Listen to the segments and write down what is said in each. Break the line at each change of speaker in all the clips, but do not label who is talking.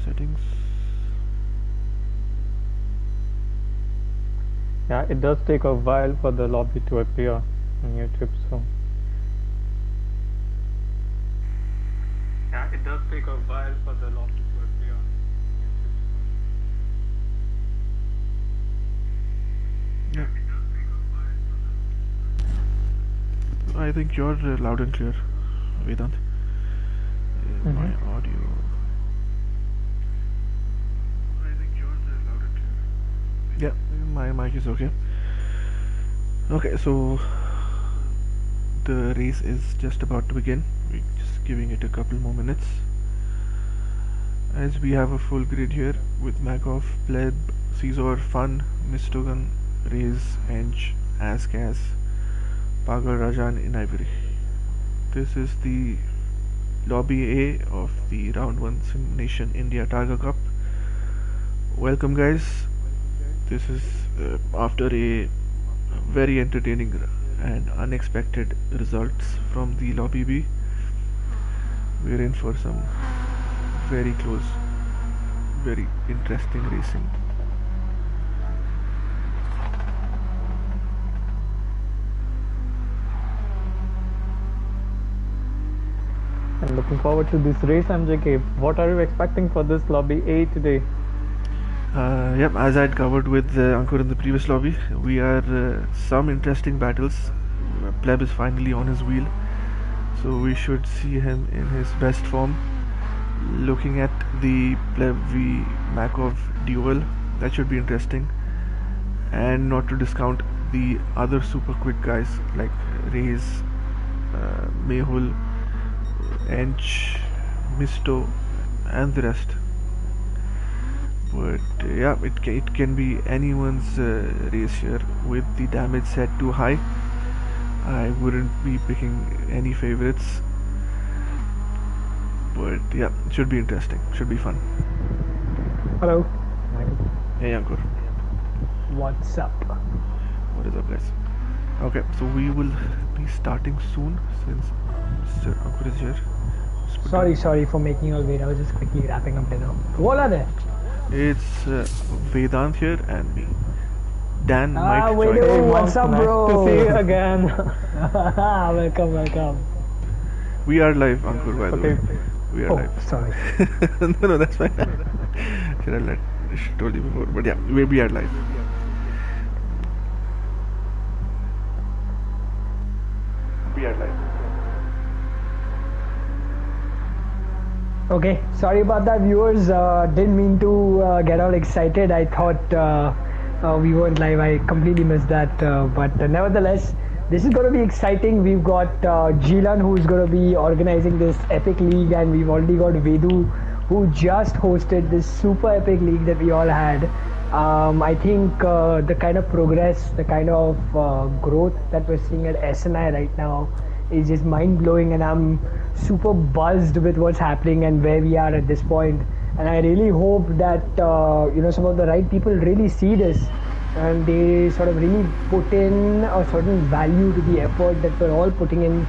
settings.
Yeah, it does take a while for the lobby to appear on YouTube, so. Yeah, it does take a while for the lobby to appear on YouTube, so.
Yeah. I think you're loud and clear, Vedant. My audio. Yeah, my mic is okay. Okay, so the race is just about to begin. We're just giving it a couple more minutes. As we have a full grid here with Makov, Pleb, Caesar, Fun, Mistogan, Raze, Ench, Ascas, Pagal Rajan in Ivory. This is the Lobby A of the Round 1 Simulation India Targa Cup. Welcome guys. This is after a very entertaining and unexpected results from the Lobby B. We're in for some very close, very interesting racing.
I'm looking forward to this race, MJK. What are you expecting for this Lobby A today?
Yep, as I had covered with Ankur in the previous lobby, we are some interesting battles. Pleb is finally on his wheel, so we should see him in his best form. Looking at the Pleb v Makov duel, that should be interesting. And not to discount the other super quick guys like Raze, Mehul, Ench, Misto, and the rest. But yeah, it can be anyone's race here with the damage set too high. I wouldn't be picking any favorites, but yeah, it should be interesting, should be fun.
Hello.
Hey Ankur.
What's up?
What is up guys? Okay, so we will be starting soon since Mr. Ankur is here.
Sorry for making you all wait. I was just quickly wrapping up dinner. Who all are there?
It's Vedant here and me. Dan might join.
Hey, what's up,
nice
bro?
to see you again.
welcome.
We are live, Ankur, by the way. We are live.
Sorry.
no, that's fine. I should told you before, but yeah, we are live. We are live.
Okay, sorry about that, viewers. Didn't mean to get all excited. I thought we weren't live. I completely missed that. But nevertheless, this is going to be exciting. We've got Jilan, who's going to be organizing this epic league, and we've already got Vedu, who just hosted this super epic league that we all had. I think the kind of progress, the kind of growth that we're seeing at SNI right now is just mind-blowing, and I'm super buzzed with what's happening and where we are at this point. And I really hope that some of the right people really see this and they sort of really put in a certain value to the effort that we're all putting in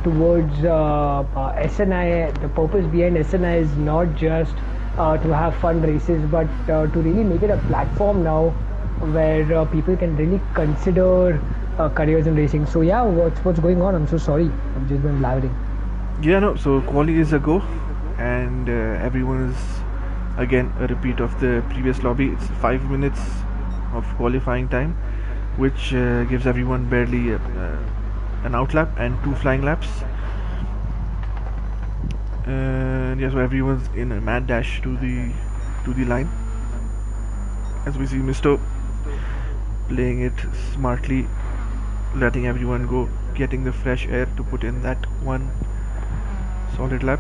towards SNI. The purpose behind SNI is not just to have fun races, but to really make it a platform now where people can really consider careers in racing. So yeah, what's going on? I'm so sorry. I've just been blabbering.
Yeah, no. So quali is a go, and everyone is again a repeat of the previous lobby. It's 5 minutes of qualifying time, which gives everyone barely an outlap and 2 flying laps. And yeah, so everyone's in a mad dash to the line. As we see Misto playing it smartly, letting everyone go, getting the fresh air to put in that one solid lap.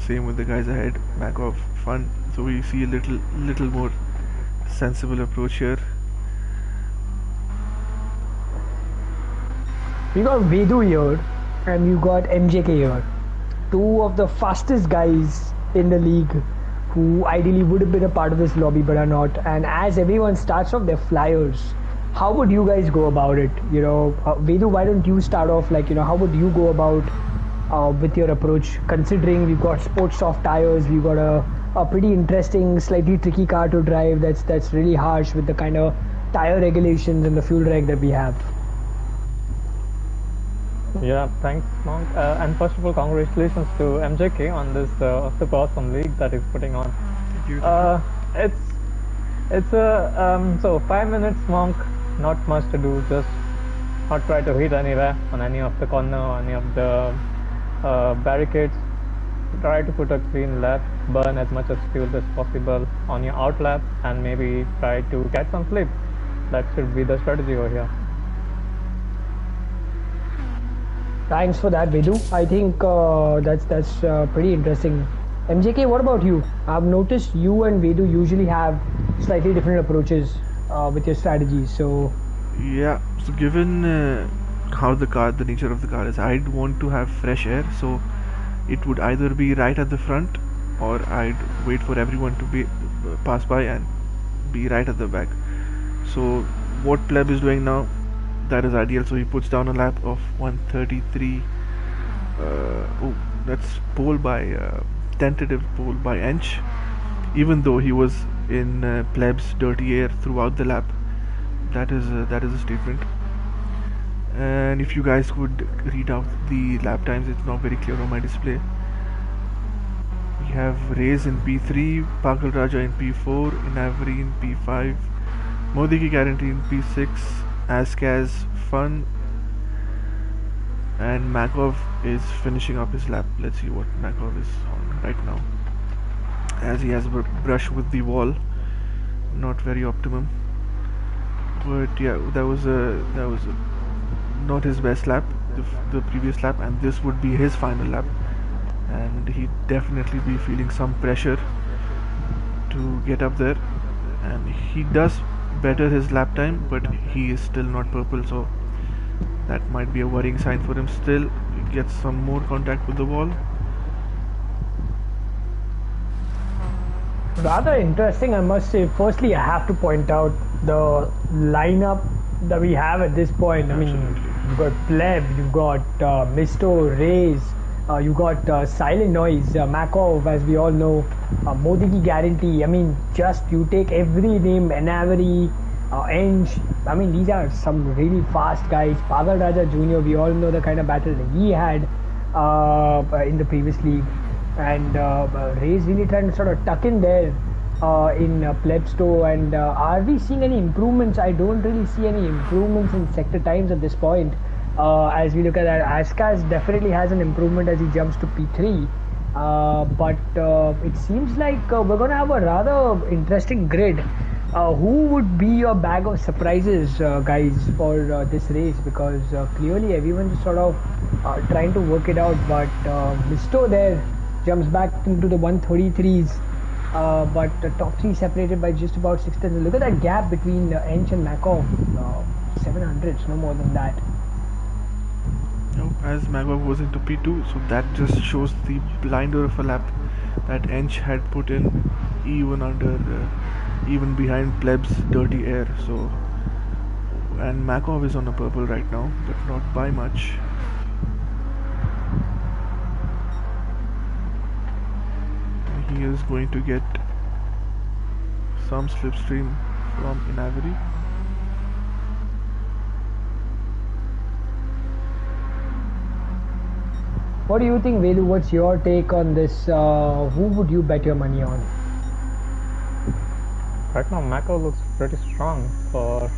Same with the guys ahead, Makov, Fun. So we see a little more sensible approach here.
We got Vedu here and you got MJK here. 2 of the fastest guys in the league who ideally would have been a part of this lobby but are not. And as everyone starts off their flyers, how would you guys go about it? Vedu, why don't you start off? How would you go about with your approach, considering we've got sports soft tires, we've got a pretty interesting, slightly tricky car to drive that's really harsh with the kind of tire regulations and the fuel reg that we have.
Yeah, thanks, Monk. And first of all, congratulations to MJK on this super awesome league that he's putting on.
Thank you.
It's a so 5 minutes, Monk. Not much to do. Just not try to hit anywhere on any of the corner, or any of the barricades. Try to put a clean lap, burn as much as fuel as possible on your out lap, and maybe try to get some flip. That should be the strategy over here.
Thanks for that, Vedu. I think that's pretty interesting. MJK, what about you? I've noticed you and Vedu usually have slightly different approaches with your strategies. So
Yeah, so given how the nature of the car is, I'd want to have fresh air, so it would either be right at the front, or I'd wait for everyone to be pass by and be right at the back. So what Pleb is doing now, that is ideal. So he puts down a lap of 133. Oh, that's pole by tentative pole by Ench, even though he was in Pleb's dirty air throughout the lap. That is a statement. And if you guys could read out the lap times, it's not very clear on my display. We have Reyes in P3, Pagal Raja in P4, Inavri in P5, Modi Ki Guarantee in P6, Askaz Fun, and Makov is finishing up his lap. Let's see what Makov is on right now, as he has a brush with the wall. Not very optimum, but yeah, that was not his best lap, the previous lap, and this would be his final lap, and he'd definitely be feeling some pressure to get up there. And he does better his lap time, but he is still not purple, so that might be a worrying sign for him. Still, he gets some more contact with the wall.
rather interesting, I must say. Firstly, I have to point out the lineup that we have at this point. I mean, you've got Pleb, you've got Misto, Reyes, you've got Silent Noise, Makov, as we all know, Modi Ki Guarantee. I mean, just you take every name, Enavari, Ench. I mean, these are some really fast guys. Pagal Raja Jr., we all know the kind of battle that he had in the previous league. And Reyes really trying to sort of tuck in there in Plebsto. And are we seeing any improvements? I don't really see any improvements in sector times at this point. As we look at that, Askas definitely has an improvement as he jumps to P3. But it seems like we're going to have a rather interesting grid. Who would be your bag of surprises, guys, for this race? Because clearly everyone's just sort of trying to work it out. But Misto there jumps back into the 133s, but the top three separated by just about 6 tenths. Look at that gap between Ench and Makov, 700s, no more than that.
As Makov goes into P2, so that just shows the blinder of a lap that Ench had put in, even behind Pleb's dirty air. So, and Makov is on a purple right now, but not by much. He is going to get some slipstream from Inaveri.
What do you think, Velu? What's your take on this? Who would you bet your money on?
Right now, Makov looks pretty strong for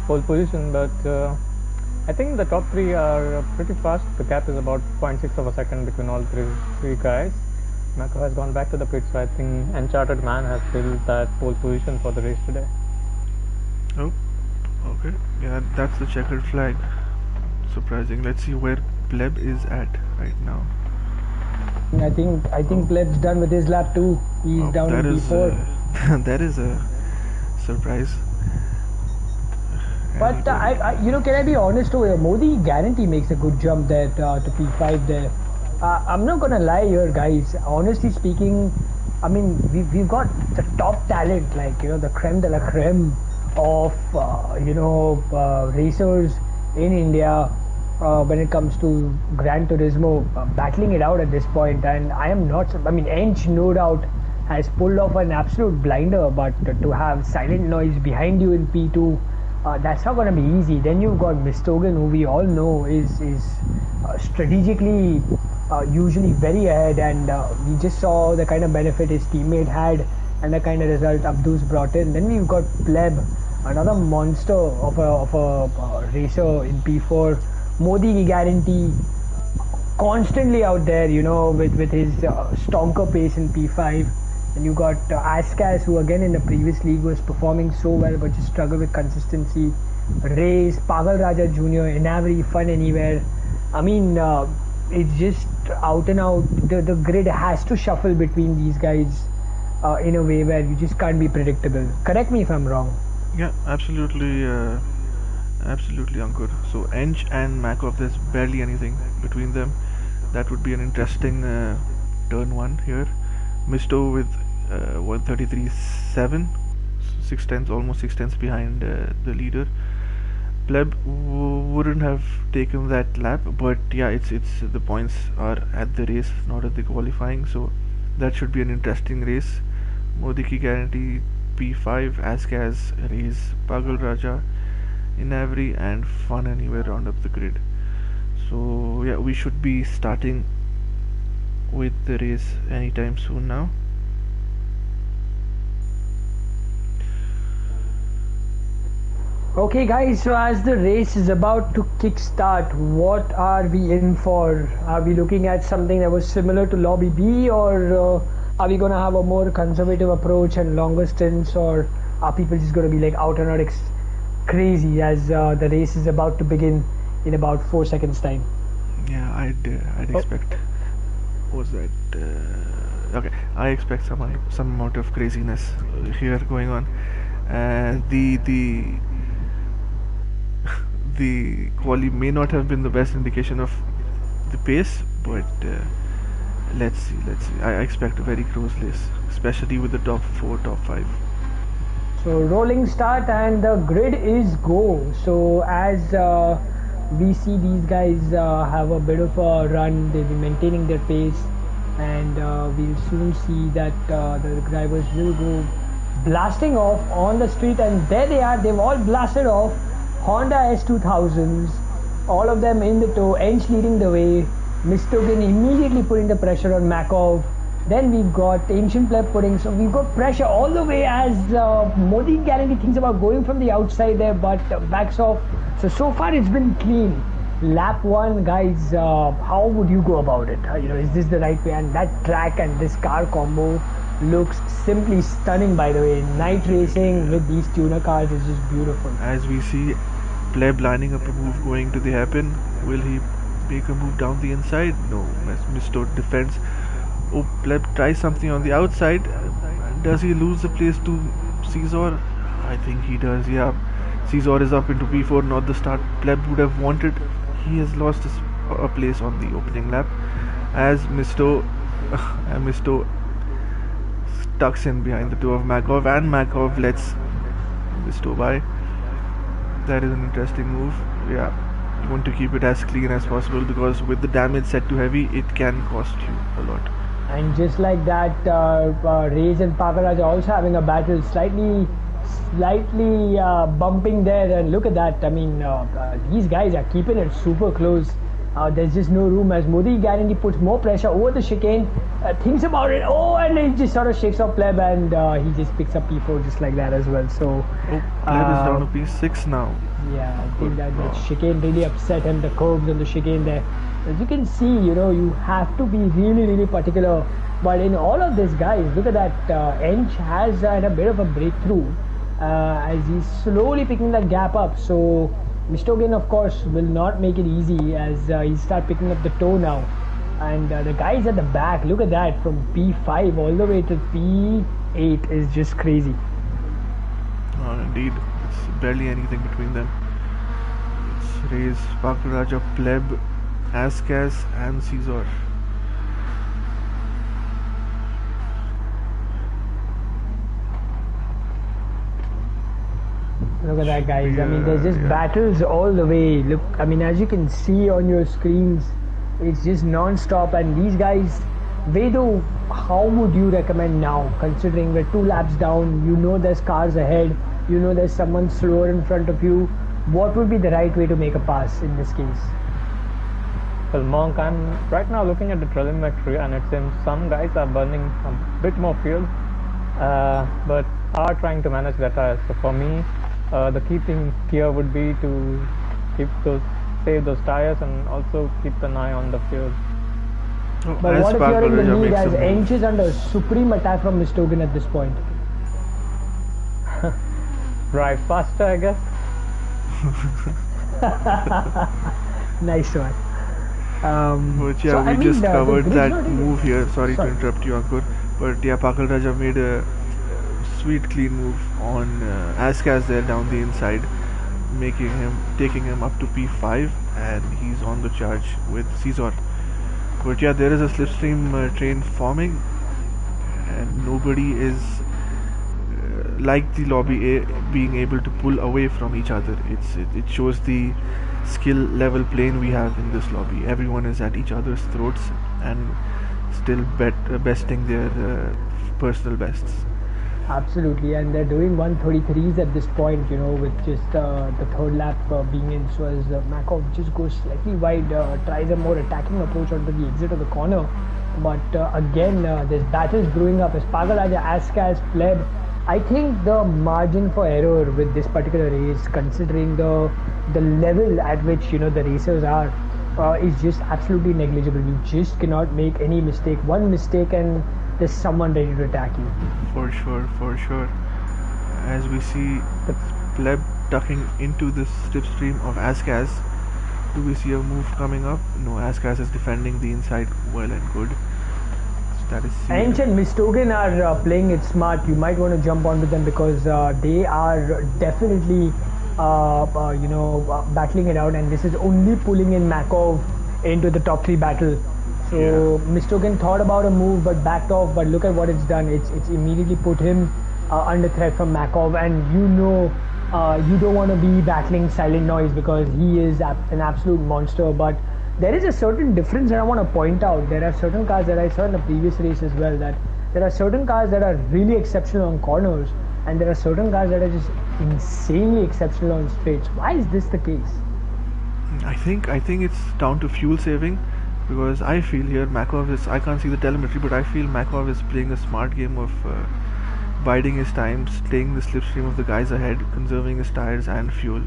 pole position, but I think the top three are pretty fast. The gap is about 0.6 of a second between all three guys. Makov has gone back to the pit, so I think Enchanted Man has filled that pole position for the race today.
Oh, okay. Yeah, that's the checkered flag. Surprising. Let's see where Pleb is at right now.
I think Pleb's done with his lap too. He's down in P4.
That is a surprise.
But can I be honest over here? Modi Guarantee makes a good jump there to P5 there. I'm not gonna lie here, guys. Honestly speaking, I mean we've got the top talent, like the creme de la creme of racers in India. when it comes to Gran Turismo, battling it out at this point. And I am not. I mean, Ench no doubt has pulled off an absolute blinder, but to have Silent Noise behind you in P2, that's not going to be easy. Then you've got Mistogen, who we all know is strategically usually very ahead, and we just saw the kind of benefit his teammate had and the kind of result Abdus brought in. Then we've got Pleb, another monster of a racer in P4. Modi ki guarantee constantly out there, with his stonker pace in P5. And you got Askas, who again in the previous league was performing so well but just struggled with consistency. Race, Pagal Raja Jr., Inavri, Fun Anywhere. I mean, it's just out and out. The grid has to shuffle between these guys in a way where you just can't be predictable. Correct me if I'm wrong.
Yeah, absolutely, absolutely, Ankur. So Ench and Makov, there's barely anything between them. That would be an interesting turn one here. Misto with 133.7, 6 tenths, almost 6 tenths behind the leader. Pleb wouldn't have taken that lap, but yeah, it's the points are at the race, not at the qualifying, so that should be an interesting race. Modi ki guarantee, P5, Askas, Race, Pagal Raja, Inavri, and Fun Anywhere round up the grid. So yeah, we should be starting with the race anytime soon now.
Okay guys, so as the race is about to kickstart, what are we in for? Are we looking at something that was similar to Lobby B, or are we going to have a more conservative approach and longer stints, or are people just going to be like out and out crazy as the race is about to begin in about 4 seconds time?
Yeah, I'd expect. Was that okay? I expect some amount of craziness here going on. The quali may not have been the best indication of the pace, but let's see. I expect a very close race, especially with the top 4, top 5.
So rolling start and the grid is go. So as we see these guys have a bit of a run, they'll be maintaining their pace, and we'll soon see that the drivers will go blasting off on the street, and there they are. They've all blasted off. Honda S2000s, all of them in the tow, Ench leading the way, Mistogen immediately putting the pressure on Makov. Then we've got Ancient Pleb so we've got pressure all the way as Modi Guarantee thinks about going from the outside there, but backs off. So far it's been clean. Lap 1, guys, how would you go about it? Is this the right way? And that track and this car combo looks simply stunning, by the way. Night racing with these tuner cars is just beautiful.
As we see Pleb lining up a move going to the hairpin, will he make a move down the inside? No, Misto defends. Oh, Pleb tries something on the outside. Does he lose the place to Caesar? I think he does, yeah. Caesar is up into P4, not the start Pleb would have wanted. He has lost a place on the opening lap as Misto tucks in behind the toe of Makov, and Makov lets Misto by. That is an interesting move. Yeah, you want to keep it as clean as possible, because with the damage set to heavy, it can cost you a lot.
And just like that, Reyes and Pakaraj are also having a battle, slightly bumping there, and look at that. I mean, these guys are keeping it super close. There's just no room as Modi Guarantee puts more pressure over the chicane, thinks about it, and he just sort of shakes off Pleb, and he just picks up P4 just like that as well. So
Pleb is down to P6 now.
Yeah, I think that chicane really upset him, the curves on the chicane there. As you can see, you have to be really particular. But in all of this, guys, look at that. Ench has had a bit of a breakthrough as he's slowly picking that gap up. So Mistogen, of course, will not make it easy as he start picking up the toe now. And the guys at the back, look at that, from P5 all the way to P8 is just crazy.
Indeed, it's barely anything between them. It's Reyes, Pakaraja, Pleb, Askas, and Caesar.
Look at that, guys.
Should
I
be,
mean, there's just
yeah.
battles all the way. Look, I mean, as you can see on your screens, it's just non-stop. And these guys, Vedu, how would you recommend now, considering we're 2 laps down? You know there's cars ahead. You know there's someone slower in front of you. What would be the right way to make a pass in this case?
Well, Monk, I'm right now looking at the telemetry, and it seems some guys are burning a bit more fuel, but are trying to manage their tires. So for me, the key thing here would be to save those tires and also keep an eye on the fuel.
But
As
what if you're in the
Parker
lead,
makes a
as
move.
Ench is under supreme attack from Mistogan at this point?
Drive faster, I guess.
Nice one.
But yeah,
so,
we
I mean,
just
the
covered
grid's
that
not really-
move here. Sorry to
Sorry.
interrupt you, Ankur. But yeah, Pakal Raja made a sweet clean move on Askaz there down the inside, taking him up to P5, and he's on the charge with Caesar. But yeah, there is a slipstream train forming, and nobody is like the lobby A being able to pull away from each other. It shows the skill level plane we have in this lobby. Everyone is at each other's throats and still besting their personal bests.
Absolutely, and they're doing 133s at this point, with just the third lap being in. So as Makov just goes slightly wide, tries a more attacking approach onto the exit of the corner. But again, there's battles brewing up as Pagalaja, Askas, Pleb. I think the margin for error with this particular race, considering the level at which the racers are, is just absolutely negligible. You just cannot make any mistake. One mistake and there's someone ready to attack you.
For sure. As we see the Pleb ducking into this slipstream of Askaz, do we see a move coming up? No, Askaz is defending the inside well and good. So that is
Ench and Mistogan are playing it smart. You might want to jump onto them because they are definitely battling it out, and this is only pulling in Makov into the top 3 battle. So Mistogan thought about a move but backed off, but look at what it's done. It's immediately put him under threat from Makov, and you don't want to be battling Silent Noise because he is an absolute monster. But there is a certain difference that I want to point out. There are certain cars that I saw in the previous race as well, that there are certain cars that are really exceptional on corners, and there are certain cars that are just insanely exceptional on straights. Why is this the case?
I think it's down to fuel saving, because I feel here I can't see the telemetry, but I feel Makov is playing a smart game of biding his time, staying the slipstream of the guys ahead, conserving his tires and fuel.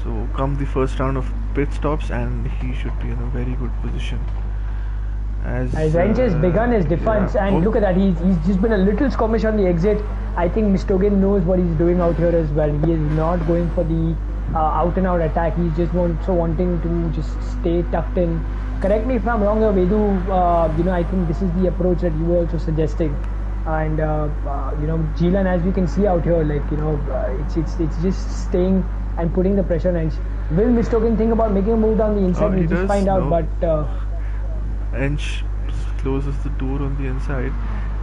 So come the first round of pit stops, and he should be in a very good position. As
Ench has begun his defense, and look at that, he's just been a little skirmish on the exit. I think Mistogan knows what he's doing out here as well. He is not going for the out and out attack. He's just wanting to just stay tucked in. Correct me if I'm wrong here, Vedu. I think this is the approach that you were also suggesting. And Gilan, as we can see out here, it's just staying and putting the pressure on Ench. Will Mistogan think about making a move down the inside? We'll just find out. But
Ench closes the door on the inside,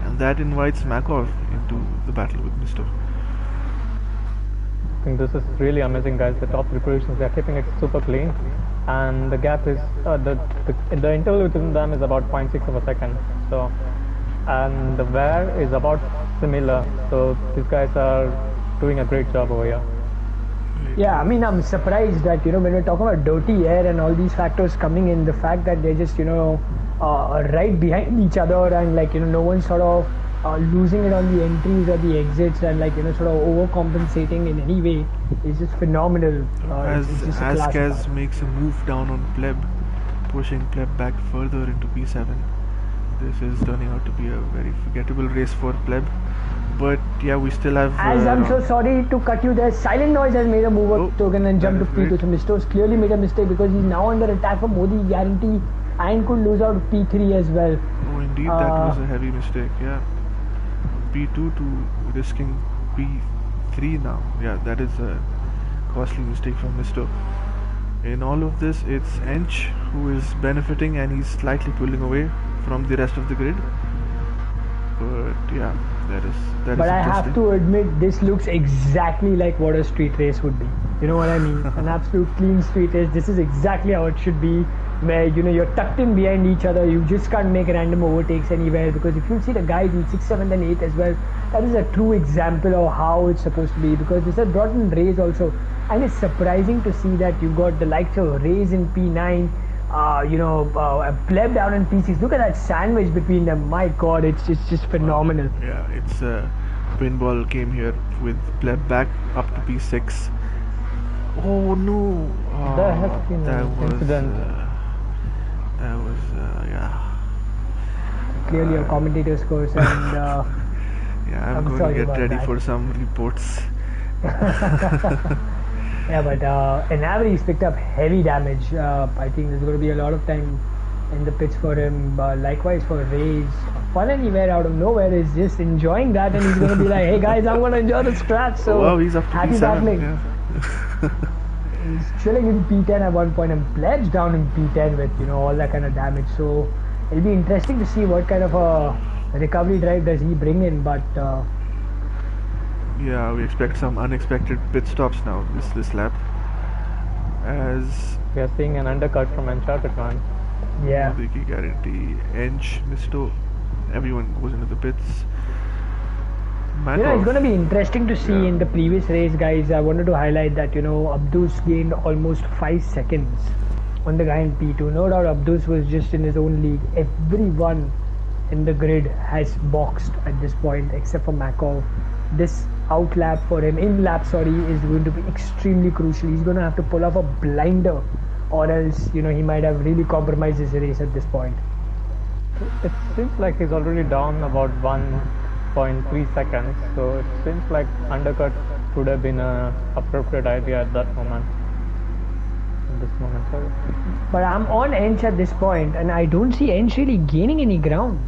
and that invites Makov into the battle with Misto.
I think this is really amazing, guys. The top 3 positions, they're keeping it super clean, and the gap is the interval between them is about 0.6 of a second. So, and the wear is about similar. So these guys are doing a great job over here.
Yeah, I mean, I'm surprised that when we're talking about dirty air and all these factors coming in, the fact that they're just right behind each other, and no one's sort of losing it on the entries or the exits, and sort of overcompensating in any way is just phenomenal.
As
it's just a class
Askaz
of
makes a move down on Pleb, pushing Pleb back further into P7. This is turning out to be a very forgettable race for Pleb. But yeah, we still have.
As I'm so sorry to cut you there, Silent Noise has made a move of token and jumped to P2. So Misto's clearly made a mistake because he's now under attack from Modi guarantee and could lose out P3 as well.
Oh, indeed, that was a heavy mistake. Yeah, P2 to risking P3 now. Yeah, that is a costly mistake from Misto. In all of this, it's Ench who is benefiting, and he's slightly pulling away from the rest of the grid. But Yeah, that is
But I
interesting.
have to admit, this looks exactly like what a street race would be. You know what I mean? An absolute clean street race. This is exactly how it should be, where you're tucked in behind each other. You just can't make random overtakes anywhere, because if you see the guys in 6th, 7th, and 8th as well, that is a true example of how it's supposed to be. Because this is a Rd1 race also, and it's surprising to see that you've got the likes of Rays in P9. A pleb down in P6. Look at that sandwich between them. My God, it's just phenomenal.
Yeah, it's Pinball came here with pleb back up to P6. Oh no!
There has been
that
an
was
incident.
Yeah.
Clearly, a commentator's course, and
Yeah, I'm
I'm
going
sorry
to get
about
ready
that.
for some reports.
yeah, but Navari's picked up heavy damage. I think there's going to be a lot of time in the pits for him. Likewise for Rays. Fun anywhere out of nowhere is just enjoying that, and he's going to be like, "Hey guys, I'm going to enjoy the scratch." So
Wow, he's up to
happy
P7.
battling.
Yeah.
He's chilling in P10 at one point and pledged down in P10 with all that kind of damage. So it'll be interesting to see what kind of a recovery drive does he bring in. But
Yeah, we expect some unexpected pit stops now this lap. As
We are seeing an undercut from Uncharted Man.
yeah,
the key guarantee, Ench, Misto, everyone goes into the pits.
it's going to be interesting to see
Yeah.
in the previous race, guys. I wanted to highlight that Abdus gained almost 5 seconds on the guy in P2. No doubt, Abdus was just in his own league. Everyone in the grid has boxed at this point except for Makov. This out lap for him, is going to be extremely crucial. He's going to have to pull off a blinder, or else he might have really compromised his race at this point.
It seems like he's already down about 1.3 seconds, so it seems like undercut would have been a appropriate idea at that moment. At this moment, sorry.
But I'm on Ench at this point, and I don't see Ench really gaining any ground.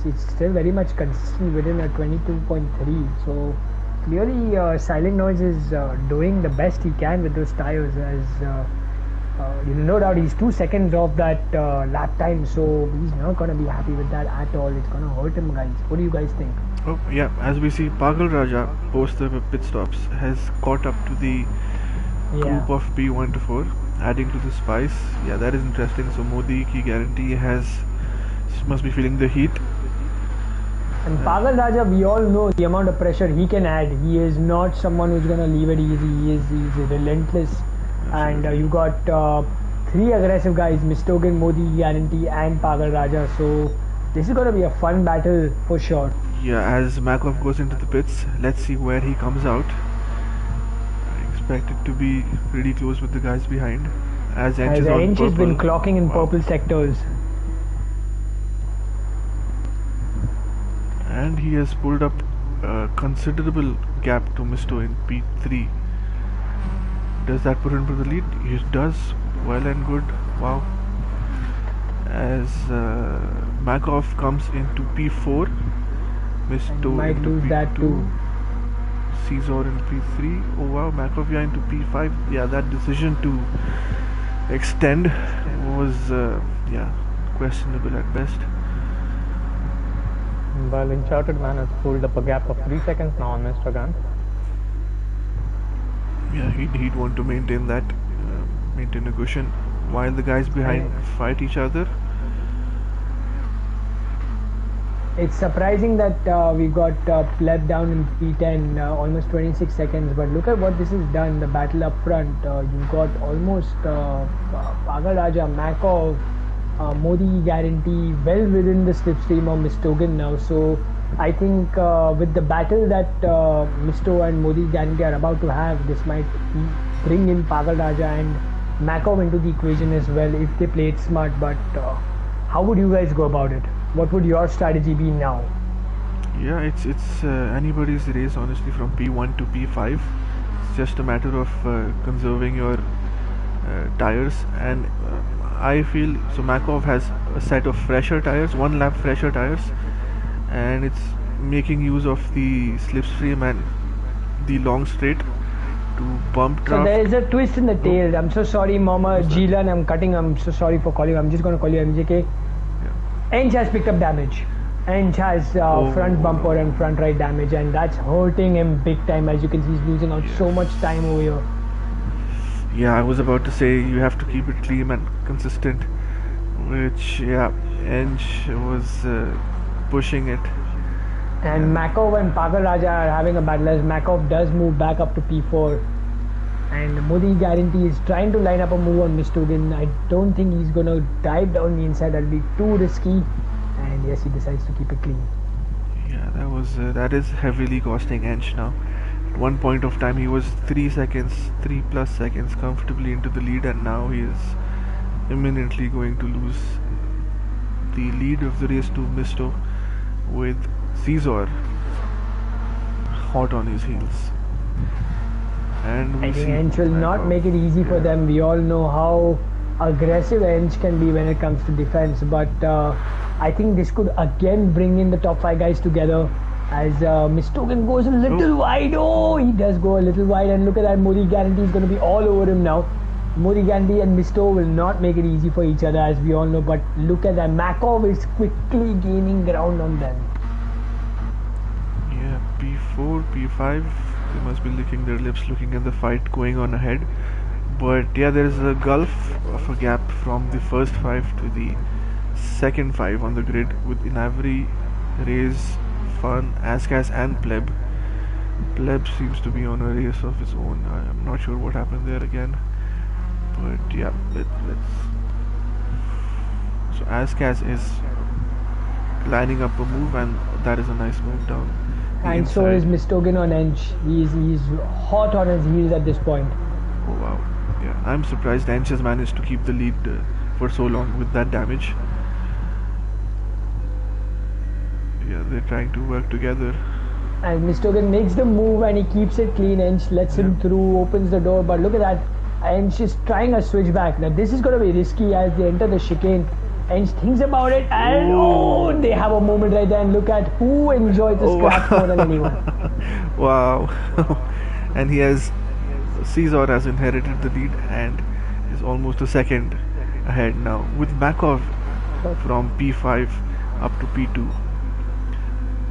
It's still very much consistent within a 22.3. So clearly, Silent Noise is doing the best he can with those tires. As no doubt, he's 2 seconds off that lap time, so he's not gonna be happy with that at all. It's gonna hurt him, guys. What do you guys think?
Oh, yeah, as we see, Pagal Raja, post the pit stops, has caught up to the group of P1 to 4, adding to the spice. Yeah, that is interesting. So Modi ki guarantee must be feeling the heat.
And Pagal Raja, we all know the amount of pressure he can add. He is not someone who's gonna leave it easy. He's relentless. And you got 3 aggressive guys: Mistogan, Modi Guarantee, and Pagal Raja. So this is gonna be a fun battle for sure.
Yeah, as Makov goes into the pits, let's see where he comes out. I expect it to be pretty close with the guys behind. As Ench is on
Ench has been
purple.
clocking in
Wow.
purple sectors.
And he has pulled up a considerable gap to Misto in P3. Does that put him to the lead? It does. Well and good. Wow. As Makov comes into P4, Misto
might
into
lose
P2,
that too.
Caesar in P3. Oh wow, Makov into P5. Yeah, that decision to extend was questionable at best.
Well, Uncharted Man has pulled up a gap of 3 seconds now on Mr. Gunn.
Yeah, he'd want to maintain that, maintain a cushion while the guys behind fight each other.
It's surprising that we got pleb down in P10, almost 26 seconds. But look at what this has done. The battle up front. You've got almost Pagal Raja, Makov, Modi Guarantee well within the slipstream of Mistogan now. So I think with the battle that Misto and Modi Guarantee are about to have, this might bring in Pagal Raja and Makov into the equation as well if they play it smart. But how would you guys go about it? What would your strategy be now?
Yeah, it's anybody's race honestly from P1 to P5. It's just a matter of conserving your tires, and I feel so Makov has a set of fresher tires, 1 lap fresher tires, and it's making use of the slipstream and the long straight to bump
So
draft.
there is a twist in the tail. I'm so sorry, Mama Jilan. I'm so sorry for calling you. I'm just going to call you MJK. Ench has picked up damage. Ench has front bumper and front right damage, and that's hurting him big time. As you can see, he's losing out so much time over here.
Yeah, I was about to say you have to keep it clean and consistent, which Ench was pushing it.
And Makov and Pagal Raja are having a battle as Makov does move back up to P4. And Modi Guarantee is trying to line up a move on Mistugin. I don't think he's going to dive down the inside. That'll be too risky. And yes, he decides to keep it clean.
Yeah, that is heavily costing Ench now. At one point of time he was 3 plus seconds comfortably into the lead, and now he is imminently going to lose the lead of the race to Misto with Caesar hot on his heels. And
I think Ench will not make it easy for them. We all know how aggressive Ench can be when it comes to defense, but I think this could again bring in the top 5 guys together as Mistogan goes a little wide. Oh, he does go a little wide, and look at that, Modi Guarantee is going to be all over him now. Modi Guarantee and Misto will not make it easy for each other, as we all know, but look at that, Makov is quickly gaining ground on them.
Yeah, P4, P5, they must be licking their lips looking at the fight going on ahead. But yeah, there is a gulf of a gap from the first 5 to the second 5 on the grid, with Inavri, Raze, Fun, Askas and Pleb. Pleb seems to be on a race of his own. I am not sure what happened there again. But yeah, let's... So Askas is lining up a move, and that is a nice move down.
And inside. So is Mistogan on Ench. He's hot on his heels at this point.
Oh wow. Yeah, I'm surprised Ench has managed to keep the lead for so long with that damage. Yeah, they're trying to work together.
And Mistogan makes the move and he keeps it clean. Ench lets him through, opens the door, but look at that. Ench is trying a switchback. Now this is going to be risky as they enter the chicane. Ench thinks about it, and they have a moment right there, and look at who enjoys the scratch more than anyone.
Wow. And Caesar has inherited the lead and is almost a second ahead now, with Makov from P5 up to P2.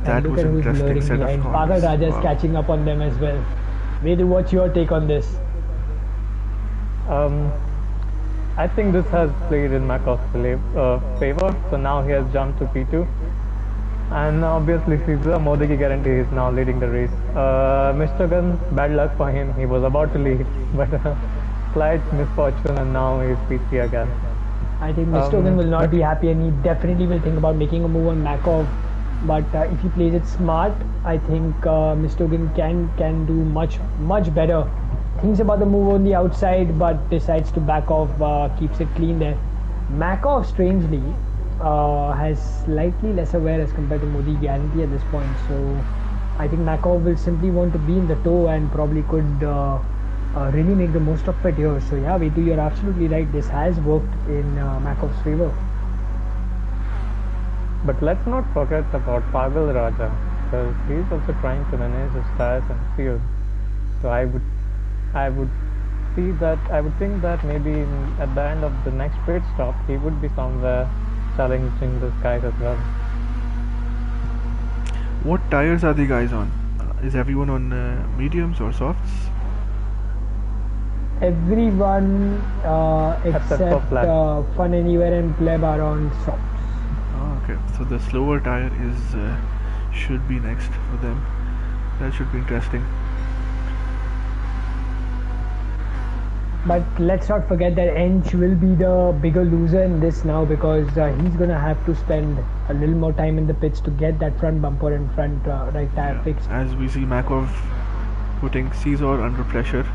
That was an interesting set of corners.
Pagal Raja is catching up on them as well. Vedu, what's your take on this?
I think this has played in Makov's favor, so now he has jumped to P2. And obviously Caesar Modi Guarantee is now leading the race. Mr. Gunn, bad luck for him, he was about to lead, but slight misfortune, and now he's P3 again.
I think Mr. Gunn will not be happy, and he definitely will think about making a move on Makov. But if he plays it smart, I think Mr. Gunn can do much better. Thinks about the move on the outside, but decides to back off, keeps it clean there. Makov, strangely, has slightly lesser wear as compared to Modi Guarantee at this point, so I think Makov will simply want to be in the toe and probably could really make the most of it here. So yeah, Vetu, you're absolutely right, this has worked in Makov's favor.
But let's not forget about Pagal Raja, because he's also trying to manage his tires and fuel. So I would think that maybe at the end of the next pit stop he would be somewhere challenging this guy as well.
What tires are the guys on? Is everyone on mediums or softs?
Everyone except Fun Anywhere and Pleb are on softs.
Oh, okay, so the slower tire should be next for them. That should be interesting.
But let's not forget that Ench will be the bigger loser in this now, because he's going to have to spend a little more time in the pits to get that front bumper and front right tire fixed.
As we see Makov putting Caesar under pressure,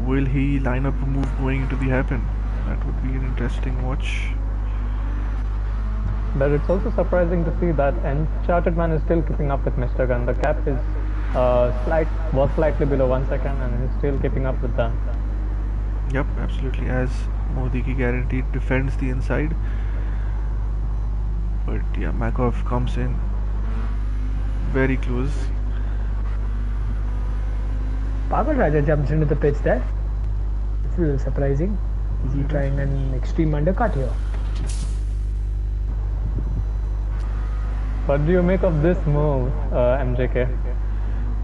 will he line up a move going into the hairpin? That would be an interesting watch.
But it's also surprising to see that Enchanted Man is still keeping up with Mr. Gunn. The gap is was slightly below 1 second, and he's still keeping up with them.
Yep, absolutely, as Modi Ki Guarantee defends the inside. But yeah, Makov comes in very close.
Pagal Raja jumps into the pits there. It's a little surprising. Is he trying an extreme undercut here?
What do you make of this move, MJK?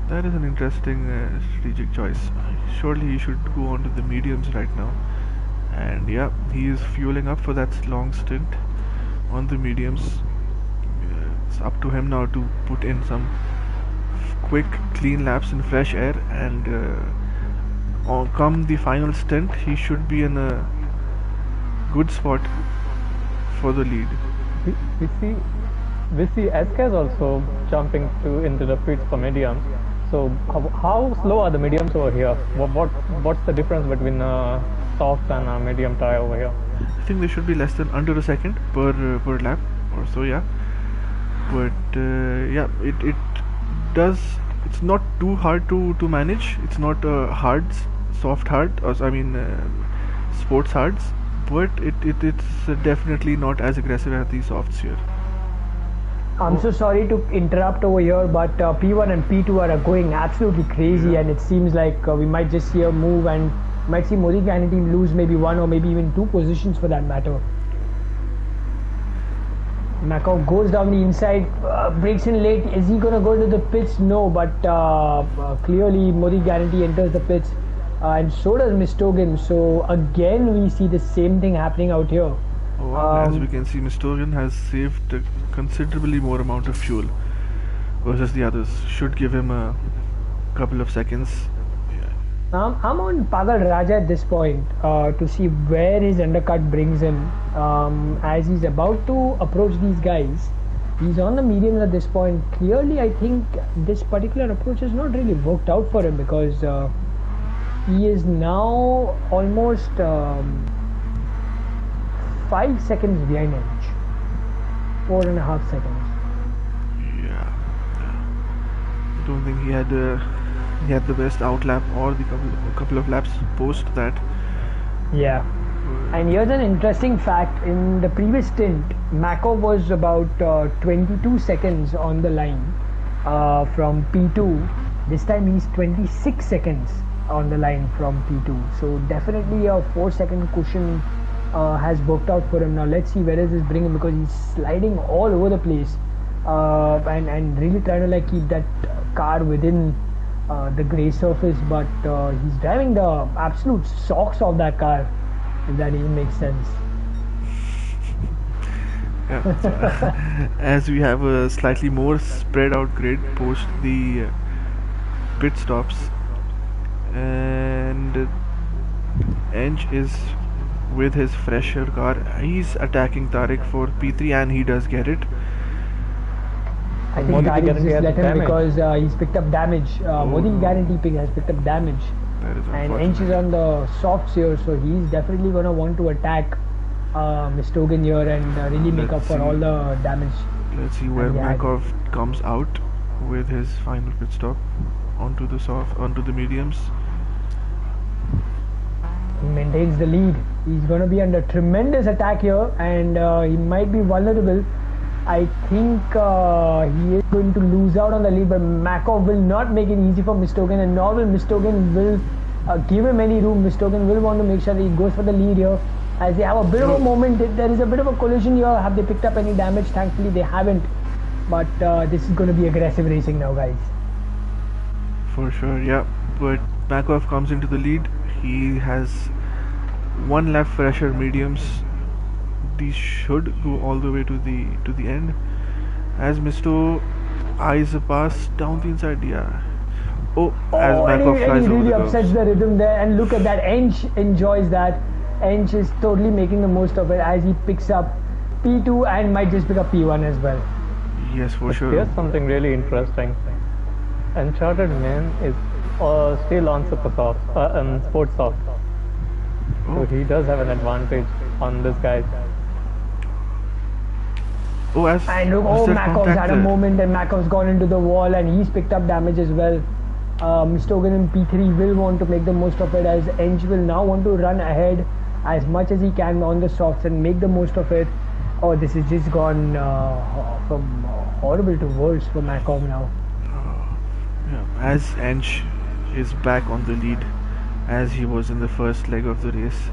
That is an interesting strategic choice. Surely he should go on to the mediums right now. And yeah, he is fueling up for that long stint on the mediums. It's up to him now to put in some quick, clean laps in fresh air, and come the final stint, he should be in a good spot for the lead.
We, we see we see SKs also jumping into the pits for mediums. So how slow are the mediums over here? What's the difference between a soft and a medium tire over here?
I think they should be less than under a second per lap or so, yeah. But yeah, it does. It's not too hard to manage. It's not soft hard, or I mean sports hards, but it's definitely not as aggressive as the softs here.
I'm so sorry to interrupt over here, but P1 and P2 are going absolutely crazy, and it seems like we might just see a move and might see Modi Gani team lose maybe one or maybe even two positions for that matter. Makov goes down the inside, breaks in late. Is he gonna go to the pits? No, but clearly Modi Gani enters the pits, and so does Mistogan. So again, we see the same thing happening out here.
Oh, wow. As we can see, Mistogan has saved a considerably more amount of fuel versus the others. Should give him a couple of seconds.
I'm on Pagal Raja at this point to see where his undercut brings him. As he's about to approach these guys, he's on the mediums at this point. Clearly, I think this particular approach has not really worked out for him, because he is now almost 5 seconds behind Edge. 4.5 seconds.
Yeah. I don't think he had the best outlap or the couple of laps post that.
Yeah. And here's an interesting fact. In the previous stint, Makov was about 22 seconds on the line from P2. This time he's 26 seconds on the line from P2. So definitely a 4-second cushion has worked out for him. Now let's see where does this bring him, because he's sliding all over the place and really trying to like keep that car within the grey surface, but he's driving the absolute socks off that car, if that even makes sense.
Yeah, so, as we have a slightly more spread out grid post the pit stops, and Eng is with his fresher car. He's attacking Tariq for P3, and he does get it.
I think Gary just let him because he's picked up damage. Modi Guarantee has picked up damage. And Ench is on the softs here, so he's definitely going to want to attack Mistogan here and really make up for all the damage.
Let's see where Makov comes out with his final pit stop onto the mediums.
He maintains the lead. He's going to be under tremendous attack here, and he might be vulnerable. I think he is going to lose out on the lead, but Makov will not make it easy for Mistogan, and nor will Mistogan will give him any room. Mistogan will want to make sure that he goes for the lead here, as they have a bit of a moment. There is a bit of a collision here. Have they picked up any damage? Thankfully they haven't, but this is going to be aggressive racing now, guys.
For sure, yeah. But Makov comes into the lead. He has one lap fresher mediums. These should go all the way to the end, as Misto eyes a pass down the inside. Yeah. As Makov flies
he
over
really
the
upsets
curves.
the rhythm there, and look at that. Ench enjoys that. Ench is totally making the most of it as he picks up P2 and might just pick up P1 as well.
Yes, for sure.
Here's something really interesting. Uncharted Man is still on Super Soft, Sports Soft. So he does have an advantage on this guy.
And look, Makov's had a moment, and Makov's gone into the wall, and he's picked up damage as well. Mistogan in P3 will want to make the most of it, as Eng will now want to run ahead as much as he can on the softs and make the most of it. Oh, this has just gone from horrible to worse for Makov now.
Yeah, as Eng is back on the lead, as he was in the first leg of the race,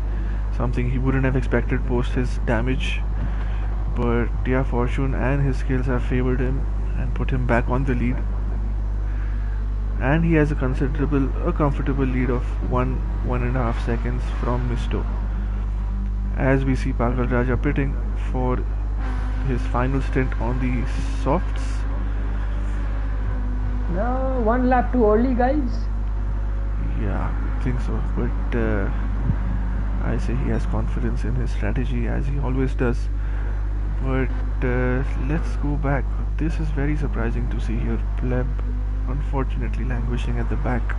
something he wouldn't have expected post his damage. But yeah, fortune and his skills have favored him and put him back on the lead. And he has a comfortable lead of 1.5 seconds from Misto. As we see Pagal Raja pitting for his final stint on the softs.
No, one lap too early, guys.
Yeah, I think so. But I say he has confidence in his strategy as he always does. But let's go back. This is very surprising to see here. Pleb unfortunately languishing at the back.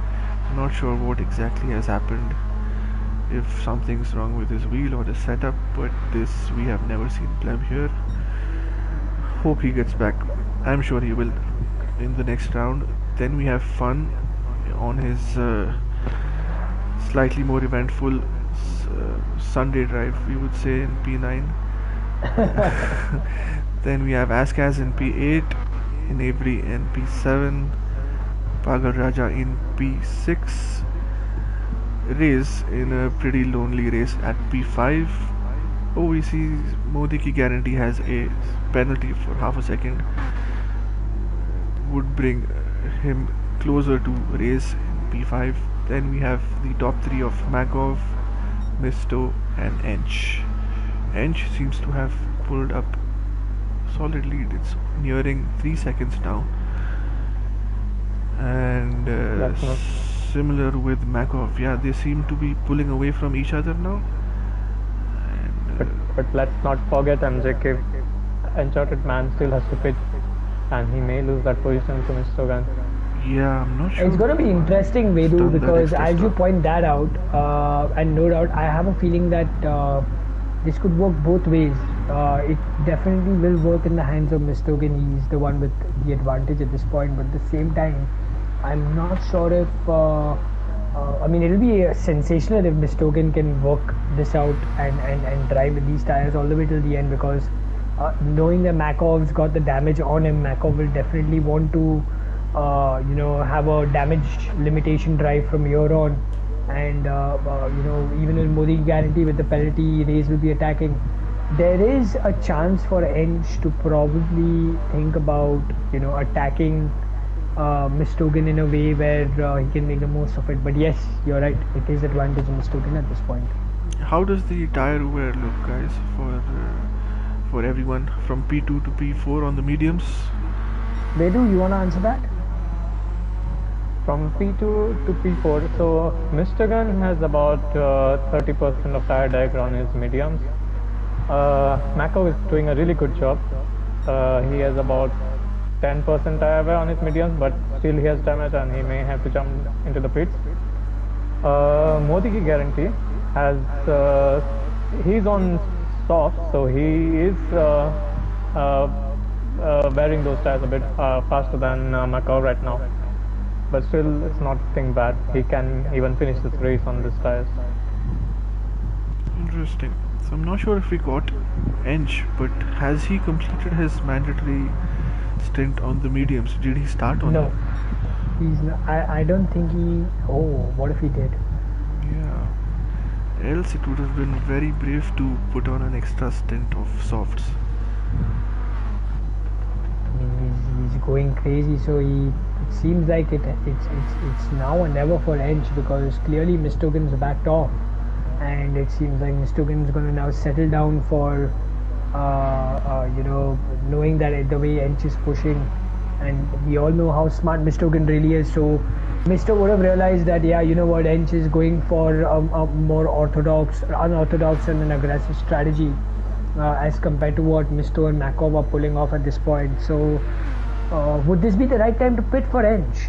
Not sure what exactly has happened. If something's wrong with his wheel or the setup, but this we have never seen Pleb here. Hope he gets back. I'm sure he will in the next round. Then we have Fun on his slightly more eventful Sunday drive, we would say, in P9. Then we have Askaz in P8, in Avery in P7, Pagal Raja in P6, Race in a pretty lonely race at P5. Oh, we see Modi Ki Guarantee has a penalty for half a second, would bring him closer to Race in P5. Then we have the top three of Makov, Misto and Ench. Ench seems to have pulled up solid lead. It's nearing 3 seconds now. And similar with Makov. Yeah, they seem to be pulling away from each other now.
But let's not forget MJK. Enchanted Man still has to pitch, and he may lose that position to Mr. Gun.
Yeah, I'm not sure.
It's going to be interesting, Vedu, because as you point that out, and no doubt, I have a feeling that this could work both ways. It definitely will work in the hands of Mistogan. He's the one with the advantage at this point, but at the same time, I'm not sure if I mean, it'll be sensational if Mistogan can work this out and drive with these tires all the way till the end, because knowing that Makov's got the damage on him, Makov will definitely want to have a damage limitation drive from here on, and even with Modi Guarantee with the penalty, Race will be attacking. There is a chance for Ench to probably think about attacking Mistogan in a way where he can make the most of it. But yes, you're right, it is advantage of Mistogan at this point.
How does the tire wear look, guys, for everyone from P2 to P4 on the mediums?
Vedu, you want to answer that?
From P2 to P4, so Mr. Gun has about 30% of tire drag on his mediums. Mako is doing a really good job. He has about 10% tire wear on his mediums, but still he has damage and he may have to jump into the pits. Modi Ki Guarantee has he's on soft, so he is wearing those tires a bit faster than Mako right now. But still, it's not thing bad. He can even finish this race on these tires.
Interesting. So I'm not sure if we got Ench, but has he completed his mandatory stint on the mediums? Did he start on
No,
them?
he's not, I don't think he. Oh, what if he did?
Yeah. Else it would have been very brave to put on an extra stint of softs.
I mean, he's going crazy, so it seems like it's now or never for Ench, because clearly Mistogan's backed off, and it seems like Mistogan's going to now settle down for knowing that the way Ench is pushing, and we all know how smart Mistogan really is. So Misto would have realized that, yeah, you know what, Ench is going for a more unorthodox and an aggressive strategy as compared to what Misto and Makov are pulling off at this point. So would this be the right time to pit for Ench,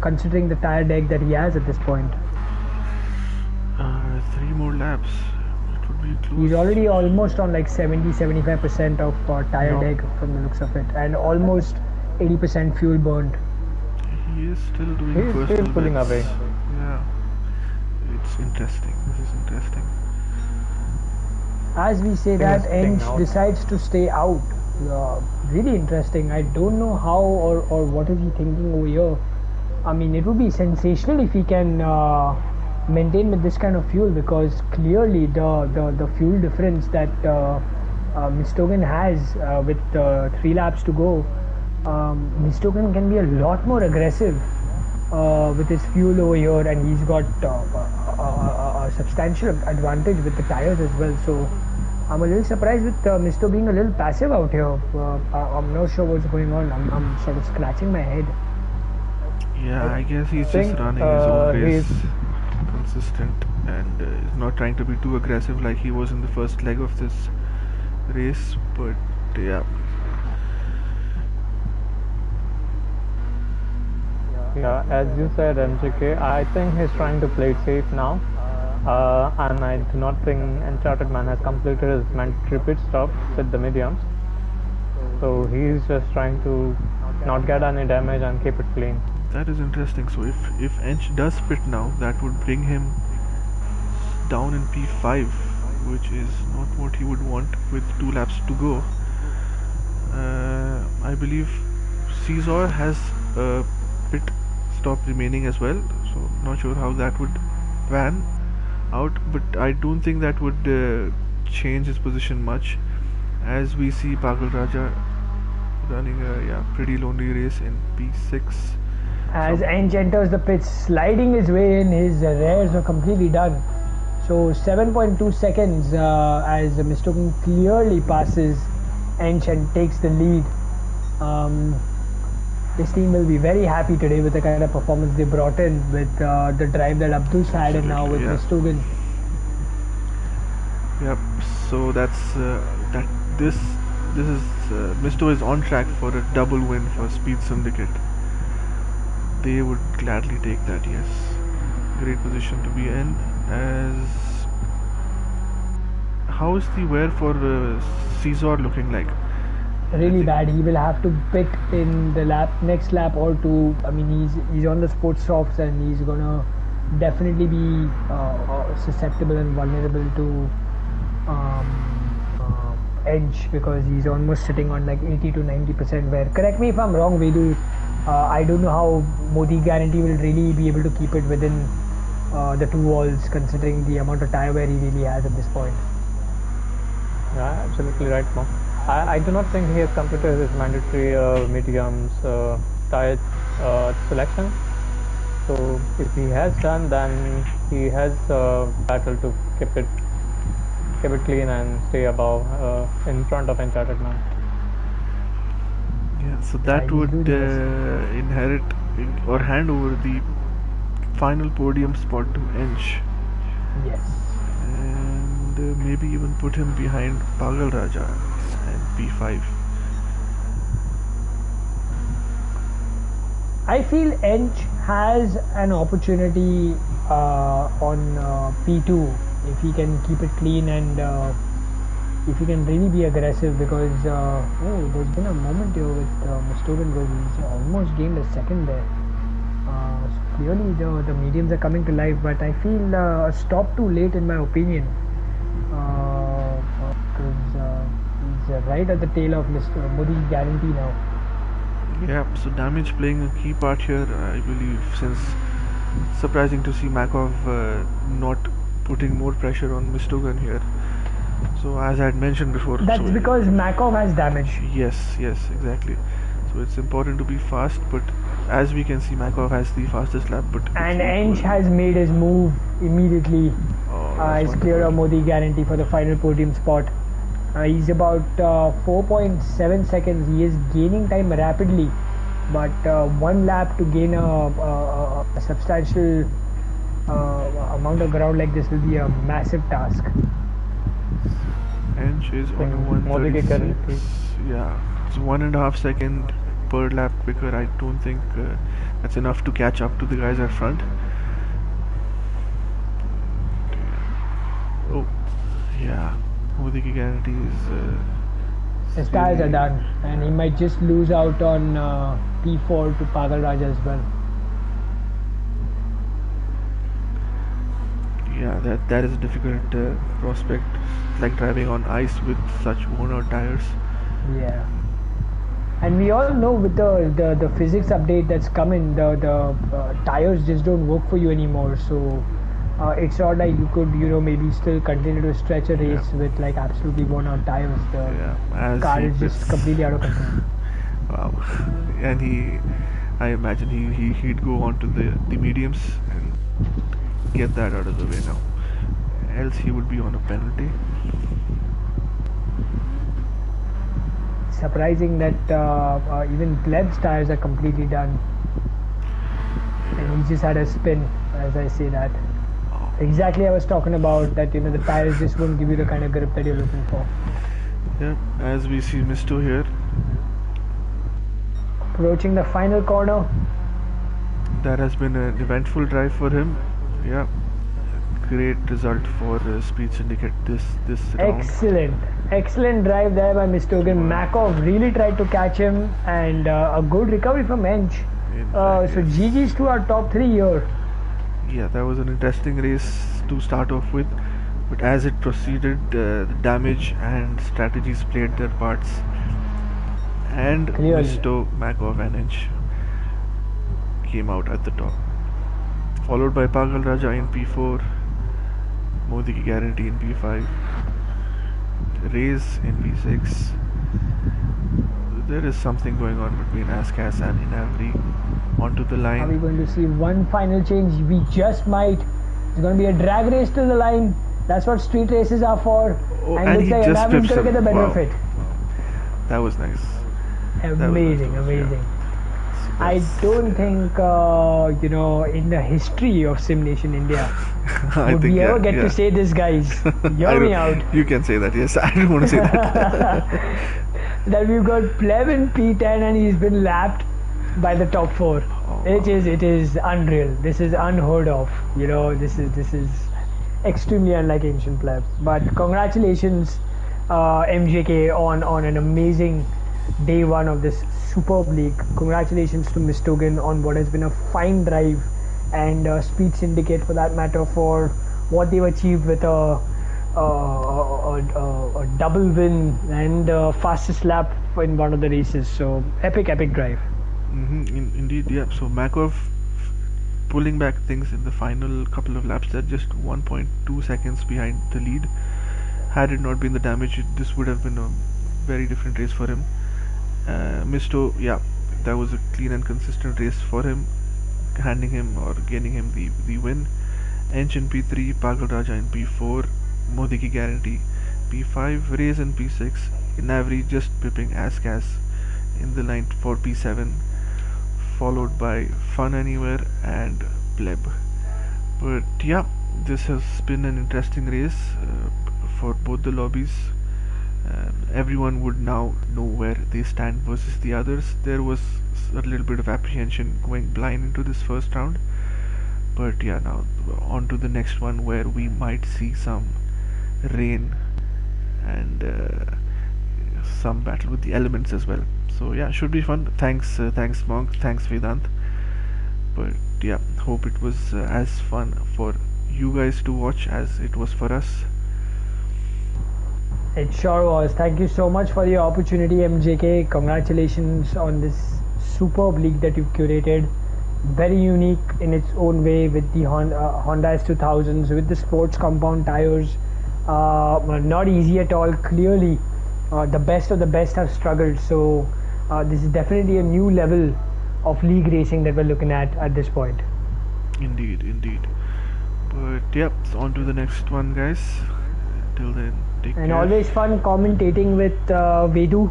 considering the tire deck that he has at this point?
3 more laps. It would be close.
He's already almost on like 70-75% of tire deck from the looks of it, and almost 80% fuel burned.
He is still doing
He is
personal
still pulling
bets.
away.
Yeah. It's interesting. This is interesting.
As we say that,
staying
Ench
out.
decides to stay out. Really interesting. I don't know how or what is he thinking over here. I mean, it would be sensational if he can maintain with this kind of fuel, because clearly the fuel difference that Mistogan has with 3 laps to go, Mistogan can be a lot more aggressive with his fuel over here, and he's got a substantial advantage with the tires as well. So I'm a little surprised with Misto being a little passive out here. I'm not sure what's going on. I'm sort of scratching my head.
Yeah, I guess he's
think,
just running his own race,
he's-
consistent, and is not trying to be too aggressive like he was in the first leg of this race. But yeah,
Yeah, as you said, MJK, I think he's trying to play it safe now. And I do not think Uncharted Man has completed his mandatory pit stop with the mediums. So he's just trying to not get any damage and keep it clean.
that is interesting. So if Ench does pit now, that would bring him down in P5, which is not what he would want with 2 laps to go. I believe Caesar has a pit stop remaining as well, so not sure how that would pan out, but I don't think that would change his position much, as we see Pagal Raja running a pretty lonely race in P6.
As Ench enters the pits, sliding his way in, his rears are completely done. So 7.2 seconds as Mistoken clearly passes Ench and takes the lead. This team will be very happy today with the kind of performance they brought in with the drive that Abdus had, and now with
Absolutely,
Mistoken.
Yep. So that's that. This is Misto is on track for a double win for Speed Syndicate. They would gladly take that. Yes, great position to be in. As how is the wear for Caesar looking like?
Really bad. He will have to pit in the next lap or two. I mean, he's on the sports softs, and he's gonna definitely be susceptible and vulnerable to edge, because he's almost sitting on like 80 to 90% wear. Correct me if I'm wrong, Vedu. I don't know how Modi Guarantee will really be able to keep it within the 2 walls, considering the amount of tire wear he really has at this point.
Yeah, absolutely right, Mark. I do not think he has completed his mandatory mediums tire selection. So if he has done, then he has battle to keep it clean and stay above in front of Uncharted Man.
Yeah, so that
he's
would
doing this.
inherit or hand over the final podium spot to Ench,
Yes.
and maybe even put him behind Pagal Raja and P5.
I feel Ench has an opportunity on P2 if he can keep it clean, and if he can really be aggressive, because there's been a moment here with Mistogan where he's almost gained a second there. So clearly the mediums are coming to life, but I feel a stop too late in my opinion, because he's right at the tail of Mr. Modi Guarantee now.
Yeah, so damage playing a key part here, I believe, since surprising to see Makov not putting more pressure on Mistogan here. So as I had mentioned before,
That's
so
because Makov has damage.
yes, exactly. So it's important to be fast, but as we can see, Makov has the fastest lap, but
And
it's
Ench has made his move immediately.
Oh, that's
He's clear a
wonderful.
Modi Guarantee for the final podium spot. He's about 4.7 seconds. He is gaining time rapidly, but 1 lap to gain a substantial amount of ground like this will be a massive task.
Ench is on a
Modi ke
136.
guarantee.
Yeah, it's 1.5 second per lap quicker. I don't think that's enough to catch up to the guys at front. Oh, yeah. Modi ki guarantee is.
His tires are done, and he might just lose out on P4 to Pagal Raja as well.
Yeah, that is a difficult prospect. It's like driving on ice with such worn-out tires.
Yeah. And we all know with the physics update that's coming, the tires just don't work for you anymore. So it's not like you could, maybe still continue to stretch a race
Yeah.
with like absolutely worn out tires. The
Yeah, as
car
he
is just
pits.
completely out of control.
Wow. And I imagine he'd go on to the mediums and get that out of the way now. Else he would be on a penalty.
Surprising that even Pleb's tires are completely done, and he just had a spin. As I say that,
Oh,
exactly I was talking about that. The tires just won't give you the kind of grip that you're looking for.
yeah, as we see Misto here,
Approaching the final corner.
that has been an eventful drive for him. Yeah, great result for Speed Syndicate this round.
Excellent drive there by Mistogan. Makov really tried to catch him, and a good recovery from Ench.
In fact,
So
yes.
GG's to our top 3 here.
Yeah, that was an interesting race to start off with, but as it proceeded, the damage and strategies played their parts, and
Clearly.
Misto, Makov, and Inch came out at the top, followed by Pagal Raja in P4, Modi Ki Guarantee in P5, Rays in P6. There is something going on between Askas and Inavri. Onto the
Are we
line.
going to see one final change? We just might. It's going to be a drag race till the line. That's what street races are for.
Oh,
and
and
looks
he
like
just
Anavri's
pips
going to
him.
get the better
Wow.
of it.
That was nice.
Amazing,
That was nice,
amazing.
So
I
that's-
don't think, in the history of Sim Nation India,
I
would
think,
we
yeah,
ever get
yeah.
to say this, guys?
I
Hear me
don't-
out.
You can say that. Yes, I don't want to say that.
That we've got Pleb in P10 and he's been lapped by the top 4.
Oh,
It is unreal. This is unheard of. This is extremely unlike ancient Pleb. But congratulations, MJK, on an amazing day 1 of this superb league. Congratulations to Mistogan on what has been a fine drive, and Speed Syndicate for that matter for what they've achieved with a double win and fastest lap in one of the races. So epic drive.
Indeed, yeah. So Makov pulling back things in the final couple of laps. They're just 1.2 seconds behind the lead. Had it not been the damage, this would have been a very different race for him. Misto, yeah, that was a clean and consistent race for him, handing him or gaining him the win. Ench in P3, Pagal Raja in P4, Modi Ki Guarantee P5, Rays in P6, Inavri just pipping Askas in the line for P7, followed by Fun Anywhere and Pleb. But yeah, this has been an interesting race for both the lobbies. Everyone would now know where they stand versus the others. There was a little bit of apprehension going blind into this first round, but yeah, now on to the next one where we might see some rain and some battle with the elements as well. So yeah, should be fun. Thanks Monk, thanks Vedant. But yeah, hope it was as fun for you guys to watch as it was for us.
It sure was. Thank you so much for the opportunity, MJK. Congratulations on this superb league that you've curated. Very unique in its own way with the Honda S2000s, with the sports compound tires. Not easy at all. Clearly, the best of the best have struggled. So this is definitely a new level of league racing that we're looking at this point.
Indeed. But yep, so on to the next one, guys. Till then, take
And
care.
always fun commentating with Vedu.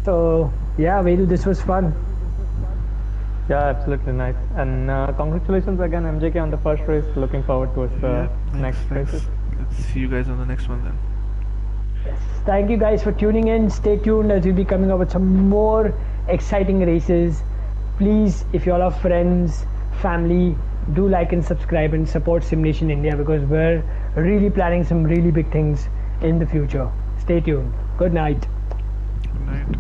So yeah, Vedu, this was fun.
Yeah, absolutely nice. And congratulations again, MJK, on the first race. Looking forward towards the
Yeah,
next
thanks.
races.
Let's see you guys on the next one then.
Thank you guys for tuning in. Stay tuned as we'll be coming up with some more exciting races. Please, if you all are friends, family, do like and subscribe and support Sim Nation India, because we're really planning some really big things in the future. Stay tuned. Good night.
Good night.